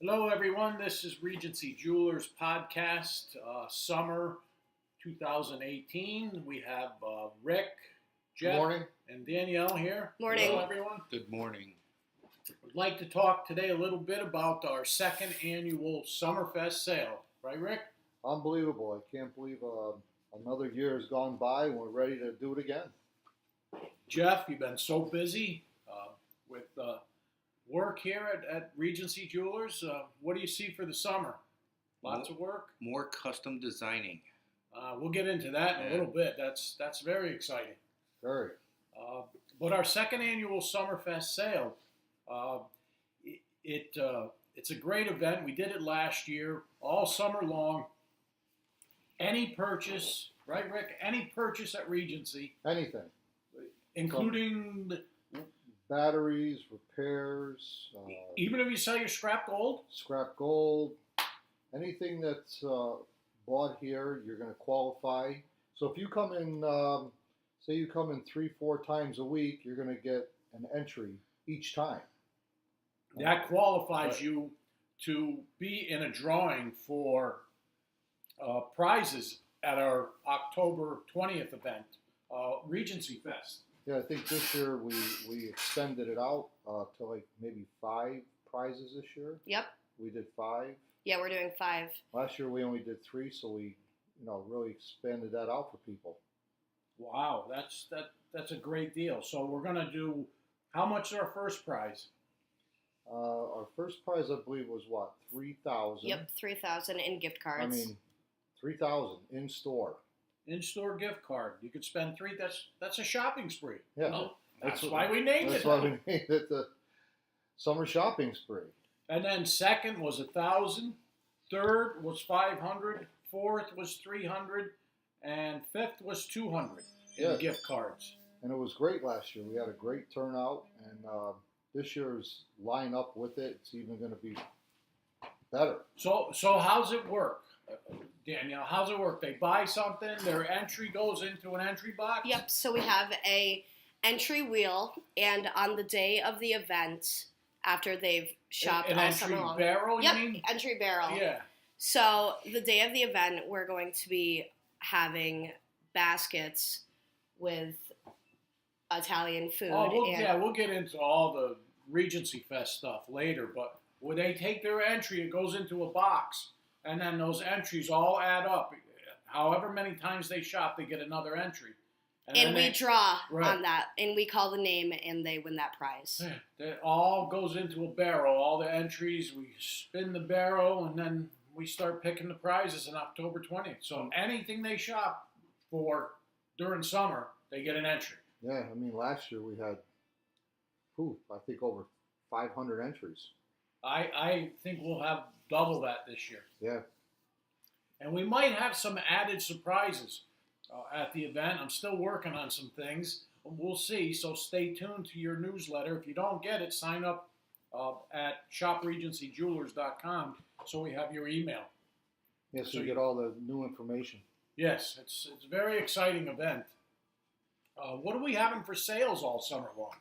Hello, everyone. This is Regency Jewelers podcast, summer 2018. We have Rick, Jeff, Morning. and Danielle here. Morning. Hello, everyone. Good morning. I'd like to talk today a little bit about our second annual Summerfest sale. Right, Rick? Unbelievable. I can't believe another year has gone by and we're ready to do it again. Jeff, you've been so busy with work here at Regency Jewelers. What do you see for the summer? Lots of work? More custom designing. We'll get into that in a little bit. That's very exciting. Very. But our second annual Summerfest sale, it's a great event. We did it last year, all summer long. Any purchase, right, Rick? Any purchase at Regency, Anything. including Batteries, repairs, even if you sell your scrap gold. scrap gold, anything that's bought here, you're going to qualify. So if you come in, say you come in 3-4 times a week, you're going to get an entry each time. That qualifies you to be in a drawing for prizes at our October 20th event, Regency Fest. Yeah, I think this year we extended it out to like maybe 5 prizes this year. Yep. We did 5. Yeah, we're doing 5. Last year we only did 3, so we, really expanded that out for people. Wow, that's a great deal. So we're gonna do. How much is our first prize? Our first prize, I believe, was what, 3,000. Yep, 3,000 in gift cards. I mean, 3,000 in store. In-store gift card. You could spend three. That's a shopping spree. Yeah, That's why we named That's it. why we named it the summer shopping spree. And then second was 1,000. Third was 500. Fourth was 300, and fifth was 200 in Yeah. gift cards. And it was great last year. We had a great turnout, and this year's line up with it. It's even going to be better. So how's it work, Danielle? How's it work? They buy something, their entry goes into an entry box? Yep, so we have a entry wheel, and on the day of the event, after they've shopped An all entry summer long. barrel, Yep, you mean? entry barrel. Yeah. So the day of the event, we're going to be having baskets with Italian food. We'll get into all the Regency Fest stuff later, but when they take their entry, it goes into a box, and then those entries all add up. However many times they shop, they get another entry. And we draw Right. on that, and we call the name, and they win that prize. Yeah, it all goes into a barrel. All the entries, we spin the barrel, and then we start picking the prizes on October 20th. So anything they shop for during summer, they get an entry. Yeah, I mean, last year we had, I think over 500 entries. I think we'll have double that this year. Yeah. And we might have some added surprises at the event. I'm still working on some things. We'll see. So stay tuned to your newsletter. If you don't get it, sign up at shopregencyjewelers.com so we have your email. Yeah, so you get all the new information. Yes, it's a very exciting event. What are we having for sales all summer long,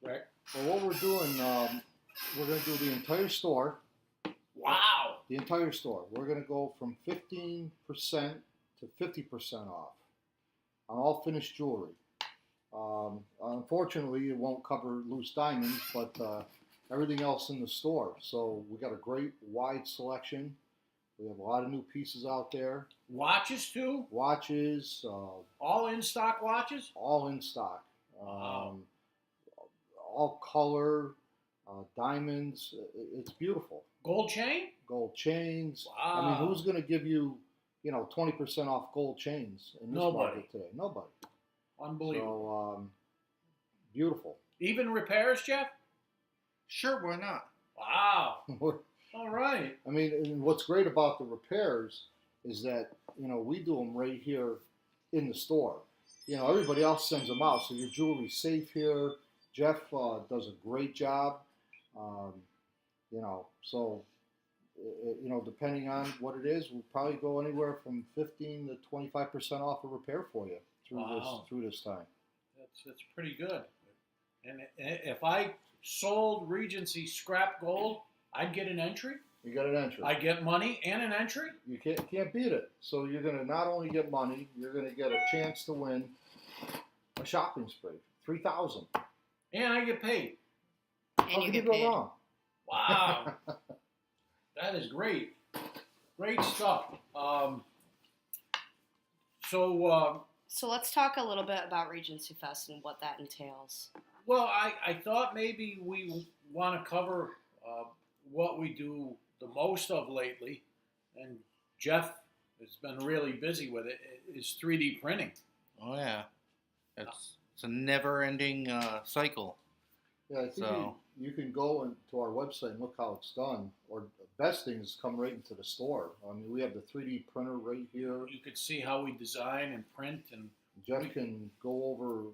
Rick? Well, what we're doing, we're going to do the entire store. Wow. The entire store. We're going to go from 15% to 50% off on all finished jewelry. Unfortunately, it won't cover loose diamonds, but everything else in the store. So we got a great wide selection. We have a lot of new pieces out there. Watches too? Watches. All in stock watches? All in stock. Wow. All color. Diamonds. It's beautiful. Gold chain? Gold chains. Wow. I mean, who's going to give you, 20% off gold chains in this market today? Nobody. Unbelievable. So, beautiful. Even repairs, Jeff? Sure, why not? Wow. All right. I mean, and what's great about the repairs is that, we do them right here in the store. Everybody else sends them out, so your jewelry's safe here. Jeff does a great job. So, depending on what it is, we'll probably go anywhere from 15 to 25% off a repair for you through this time. That's pretty good. And if I sold Regency scrap gold, I'd get an entry? You get an entry. I get money and an entry? You can't beat it. So you're gonna not only get money, you're gonna get a chance to win a shopping spree, 3,000. And I get paid. And How you can get you go paid. wrong? Wow. That is great. Great stuff. So let's talk a little bit about Regency Fest and what that entails. Well, I thought maybe we want to cover what we do the most of lately, and Jeff has been really busy with it, is 3D printing. Oh yeah, it's a never-ending cycle. Yeah, I think So- you can go into our website and look how it's done. Or the best thing is come right into the store. I mean, we have the 3D printer right here. You could see how we design and print, and Jeff can go over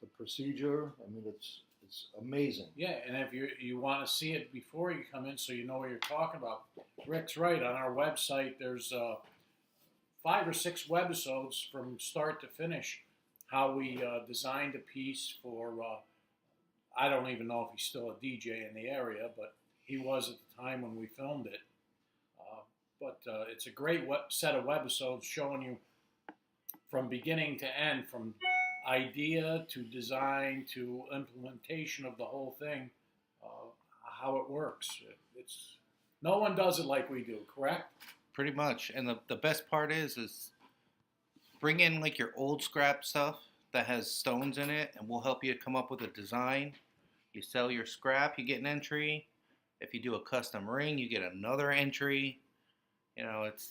the procedure. I mean, it's amazing. yeah, and if you want to see it before you come in, so you know what you're talking about. Rick's right. On our website, there's 5 or 6 webisodes from start to finish. How we designed a piece for. I don't even know if he's still a DJ in the area, but he was at the time when we filmed it. But it's a great set of webisodes showing you from beginning to end, from idea to design to implementation of the whole thing, how it works. It's no one does it like we do, correct? Pretty much. And the best part is bring in like your old scrap stuff that has stones in it, and we'll help you come up with a design. You sell your scrap, you get an entry. If you do a custom ring, you get another entry. You know, it's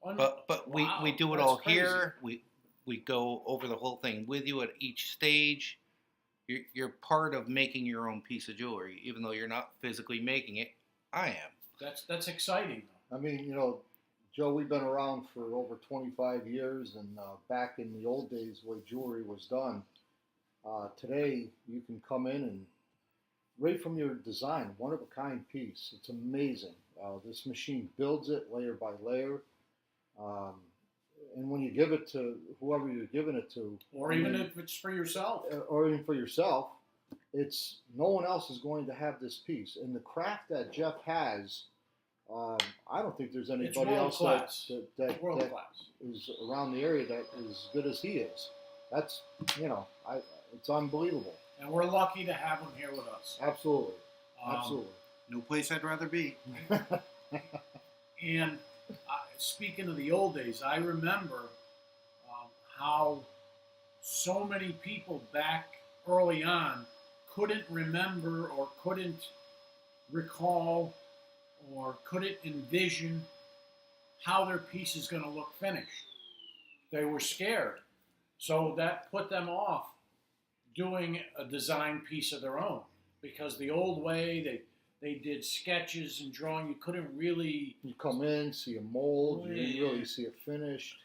but Wow, we do it that's all crazy. here. We go over the whole thing with you at each stage. You're part of making your own piece of jewelry, even though you're not physically making it. I am. That's exciting. I mean, you know, Joe, we've been around for over 25 years, and back in the old days, the way jewelry was done, today you can come in and right from your design, one-of-a-kind piece. It's amazing. This machine builds it layer by layer. And when you give it to whoever you're giving it to, Or even if it's for yourself. or even for yourself, it's no one else is going to have this piece. And the craft that Jeff has, I don't think there's anybody world else class. that World class. is around the area that is as good as he is. That's, you know, it's unbelievable. And we're lucky to have him here with us. Absolutely, Um, absolutely. No place I'd rather be. And speaking of the old days, I remember how so many people back early on couldn't remember or couldn't recall or couldn't envision how their piece is going to look finished. They were scared. So that put them off doing a design piece of their own, because the old way they did sketches and drawing. You couldn't really. You come in, see a mold, you didn't Yeah. really see it finished.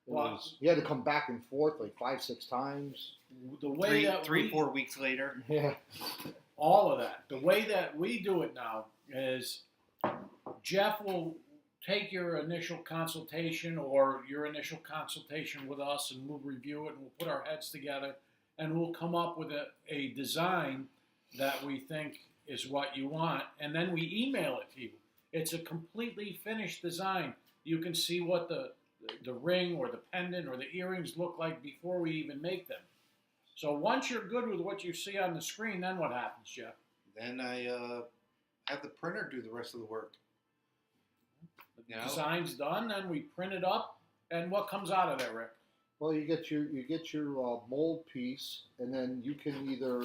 Well, You had to come back and forth like 5-6 times. The way that Three, we, 4 weeks later. Yeah. all of that. The way that we do it now is Jeff will take your initial consultation or your initial consultation with us, and we'll review it, and we'll put our heads together, and we'll come up with a design that we think is what you want, and then we email it to you. It's a completely finished design. You can see what the ring or the pendant or the earrings look like before we even make them. So once you're good with what you see on the screen, then what happens, Jeff? Then I have the printer do the rest of the work. The design's done, then we print it up, and what comes out of there, Rick? Well, you get your mold piece, and then you can either,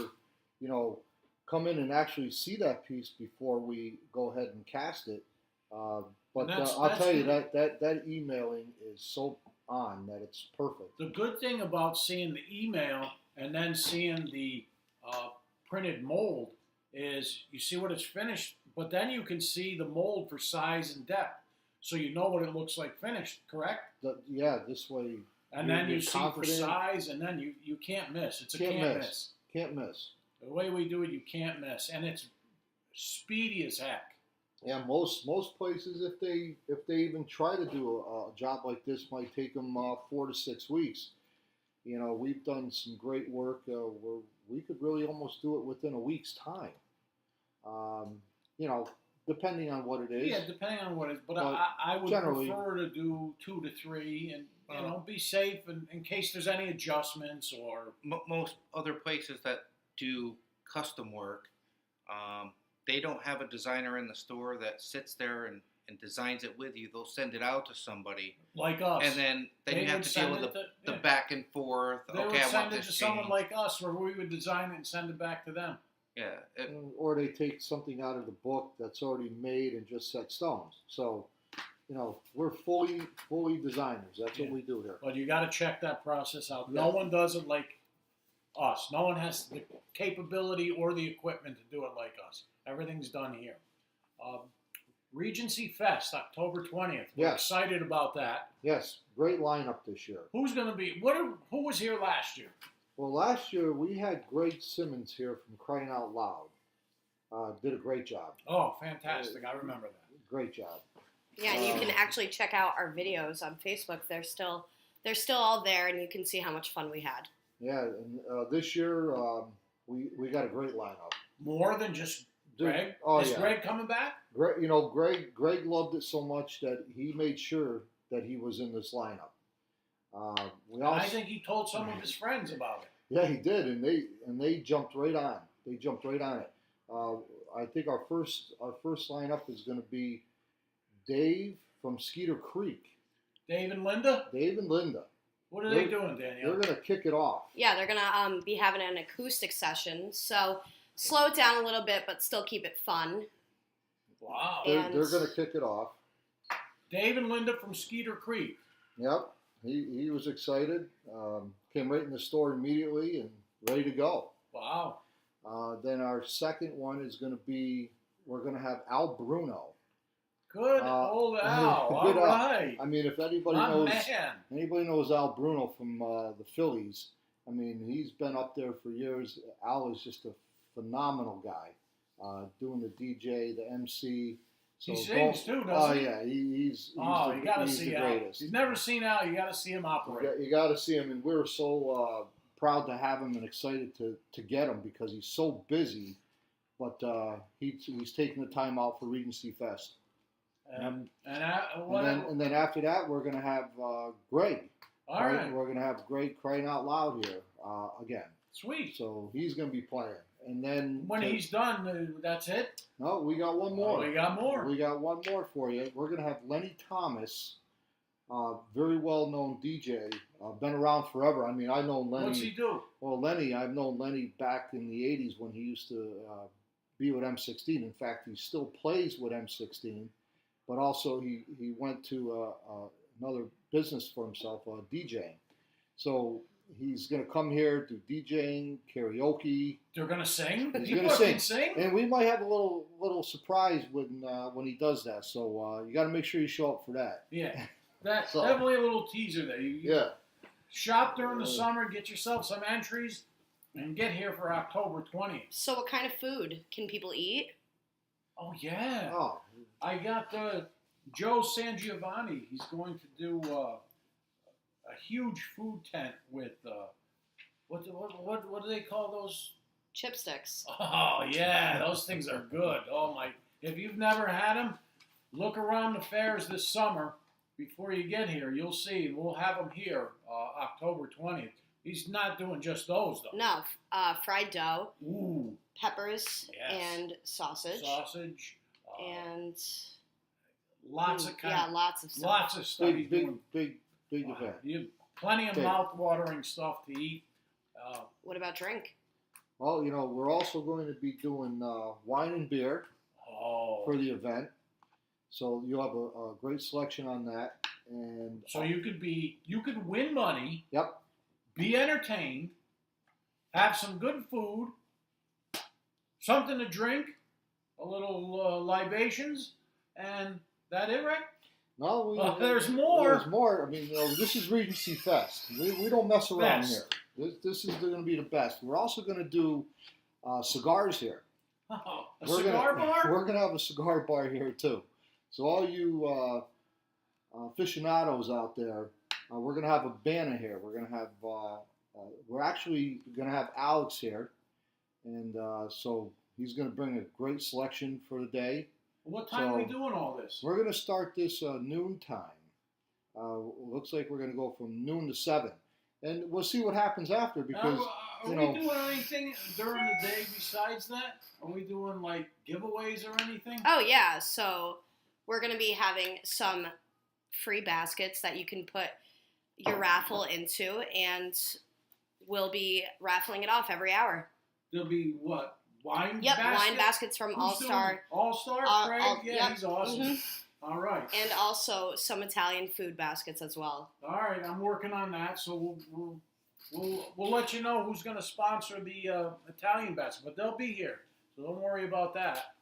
you know, come in and actually see that piece before we go ahead and cast it. But I'll tell you that emailing is so on that it's perfect. The good thing about seeing the email and then seeing the printed mold is you see what it's finished, but then you can see the mold for size and depth, so you know what it looks like finished, correct? Yeah, this way. And You're- then you you're see for confident. size, and then you can't miss. It's a Can't can't miss. miss. Can't miss. The way we do it, you can't miss, and it's speedy as heck. Yeah, most places, if they even try to do a job like this, might take them 4 to 6 weeks. You know, we've done some great work where we could really almost do it within a week's time. You know, depending on what it is. Yeah, depending on what it is. But But I would generally- prefer to do 2 to 3 and, be safe in case there's any adjustments or. Most other places that do custom work, they don't have a designer in the store that sits there and designs it with you. They'll send it out to somebody, Like us. and then They you have would to deal send with it the to- back and forth. They Okay, would I want send it this to someone changed. like us where we would design it and send it back to them. Yeah, Or they take something out of the book that's already made and just set stones. So, we're fully designers. That's what Yeah. we do here. But you got to check that process out. No Yeah. one does it like us. No one has the capability or the equipment to do it like us. Everything's done here. Regency Fest, October 20th. We're Yes. excited about that. Yes, great lineup this year. Who's going to be? Who was here last year? Well, last year we had Greg Simmons here from Crying Out Loud. Did a great job. Oh, fantastic! I remember that. Great job. Yeah, and you can actually check out our videos on Facebook. They're still all there, and you can see how much fun we had. Yeah, and this year we got a great lineup. More than just Dude, Greg. oh, Is yeah. Greg coming back? Greg loved it so much that he made sure that he was in this lineup. We also, I think he told some of his friends about it. yeah, he did, and they jumped right on. They jumped right on it. I think our first lineup is going to be Dave from Skeeter Creek. Dave and Linda. Dave and Linda. What are they They're- doing, They're Danielle? going to kick it off. Yeah, they're gonna be having an acoustic session, so slow it down a little bit, but still keep it fun. Wow. And- They're going to kick it off. Dave and Linda from Skeeter Creek. Yep. He was excited. Came right in the store immediately and ready to go. Wow. Then our second one is going to be, we're going to have Al Bruno. Good old Al. All good Al. right. I mean, if anybody My knows man. Al Bruno from the Phillies, I mean, he's been up there for years. Al is just a phenomenal guy, doing the DJ, the MC. So He sings too, doesn't Oh he? yeah, he's You the, got to he's see the Al. greatest. If you've never seen Al, you got to see him operate. You got to see him, and we're so proud to have him and excited to get him because he's so busy. But he's taking the time out for Regency Fest. And And then after that, we're gonna have Greg. all right. We're gonna have Greg Crying Out Loud here again. Sweet. So he's gonna be playing. And then When he's done, that's it. no, we got one more. Oh, we got more. We got one more for you. We're gonna have Lenny Thomas, very well known DJ, been around forever. I mean, I know Lenny. What's he do? Well, Lenny, I've known Lenny back in the '80s when he used to be with M16. In fact, he still plays with M16, but also he went to another business for himself, DJing. So he's going to come here, do DJing, karaoke, They're gonna sing. He's People gonna can sing. and we might have a little surprise when he does that. So you got to make sure you show up for that. Yeah. That's So- definitely a little teaser there. You Yeah. shop during the summer, get yourself some entries, and get here for October 20th. So, what kind of food can people eat? Oh yeah. Oh, I got Joe Sangiovanni. He's going to do a huge food tent with what do they call those? Chipsticks. Oh yeah, those things are good. Oh my! If you've never had them, look around the fairs this summer before you get here. You'll see. We'll have them here October 20th. He's not doing just those though. No, fried dough, Ooh, peppers, Yes. and sausage. And lots of lots of stuff. lots of stuff. he's big doing. event. You plenty of Big. mouth-watering stuff to eat. What about drink? Well, we're also going to be doing wine and beer for the event. So you'll have a great selection on that. And So you could win money, yep, be entertained, have some good food, something to drink, a little libations, and that it, right? no, There's more. There's more. I mean, this is Regency Fest. We don't mess around Best. here. This is going to be the best. We're also going to do cigars here. Oh, a We're cigar gonna, bar? We're going to have a cigar bar here too. So all you aficionados out there, we're going to have a banner here. We're going to have. We're actually going to have Alex here, and so he's going to bring a great selection for the day. What time are we So, doing all this? We're going to start this noon time. Looks like we're going to go from noon to 7. And we'll see what happens after because, Are we doing anything during the day besides that? Are we doing like giveaways or anything? Oh yeah, so we're gonna be having some free baskets that you can put your raffle into, and we'll be raffling it off every hour. There'll be what? Wine Yep, basket? wine baskets from All Star. All Star, Craig? Yeah, yep. he's awesome. Mhm. All right. And also some Italian food baskets as well. All right, I'm working on that, so we'll let you know who's going to sponsor the Italian basket, but they'll be here, so don't worry about that.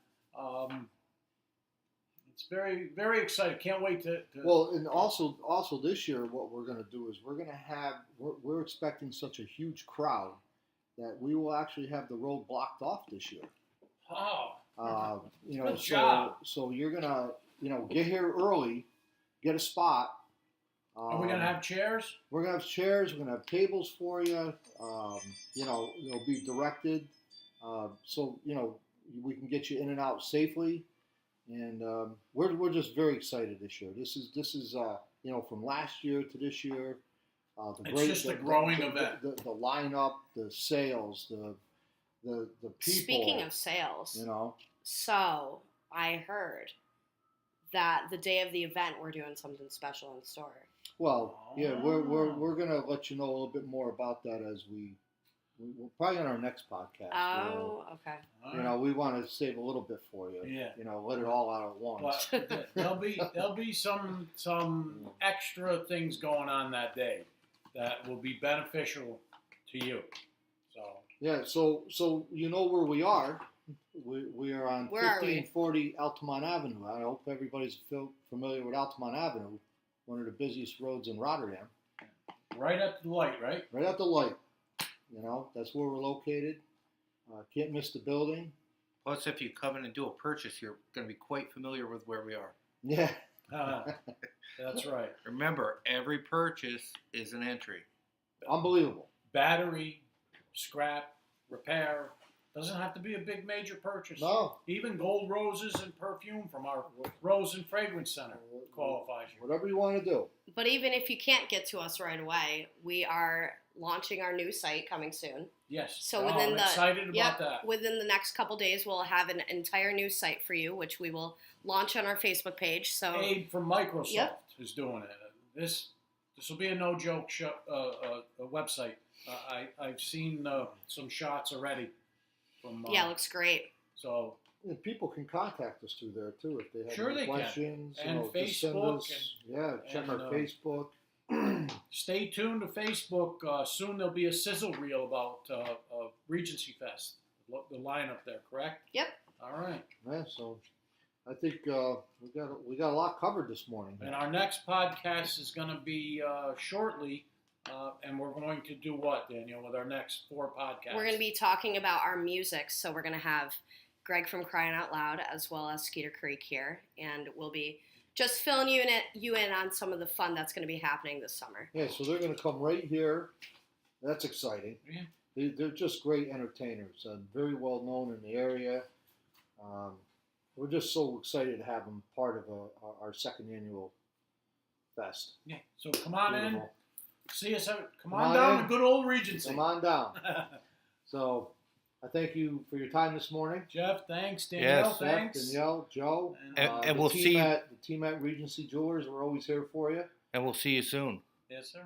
It's very, very exciting. Can't wait to. well, and also this year, what we're going to do is we're expecting such a huge crowd that we will actually have the road blocked off this year. Oh, Good Good job. So you're gonna, get here early, get a spot. are we going to have chairs? We're gonna have chairs. We're gonna have tables for you. They'll be directed, so we can get you in and out safely. And we're just very excited this year. This is from last year to this year. It's just a growing event. The lineup, the sales, the people. Speaking of sales, so I heard that the day of the event we're doing something special in store. Well, yeah, we're gonna let you know a little bit more about that as we'll probably on our next podcast. Oh, okay. All right. We want to save a little bit for you. Yeah. Let it all out at once. But there'll be some extra things going on that day that will be beneficial to you. So Yeah. So you know where we are. We are on Where are we? 1540 Altamont Avenue. I hope everybody's familiar with Altamont Avenue, one of the busiest roads in Rotterdam. right at the light, right? Right at the light. That's where we're located. Can't miss the building. Plus, if you come in and do a purchase, you're going to be quite familiar with where we are. Yeah. That's right. Remember, every purchase is an entry. Unbelievable. Battery, scrap, repair. Doesn't have to be a big major purchase. No. Even gold roses and perfume from our Rose and Fragrance Center qualifies you. Whatever you want to do. But even if you can't get to us right away, we are launching our new site coming soon. Yes. So I'm excited about that. Within the next couple days, we'll have an entire new site for you, which we will launch on our Facebook page. So Abe from Microsoft Yep. is doing it. This will be a no joke a website. I've seen some shots already. From, yeah, it looks great. So And people can contact us through there too if they have Sure any they can. questions. And just send Facebook us, check and, our Facebook. stay tuned to Facebook. Soon there'll be a sizzle reel about Regency Fest. The lineup there, correct? Yep. All right. Yeah, so I think we got a lot covered this morning. And our next podcast is going to be shortly, and we're going to do what, Daniel, with our next 4 podcasts? We're going to be talking about our music. So we're going to have Greg from Crying Out Loud as well as Skeeter Creek here, and we'll be just filling you in on some of the fun that's going to be happening this summer. Yeah, so they're going to come right here. That's exciting. Yeah. They're just great entertainers, very well known in the area. We're just so excited to have them part of our second annual fest. Yeah. So come on in. Beautiful. See us out. Come Come on on down in. to good old Regency. Come on down. So I thank you for your time this morning. Jeff, thanks. Danielle, Yes. Seth, thanks. Danielle, Joe. And And the we'll team see you. The team at Regency Jewelers, we're always here for you. And we'll see you soon. Yes, sir.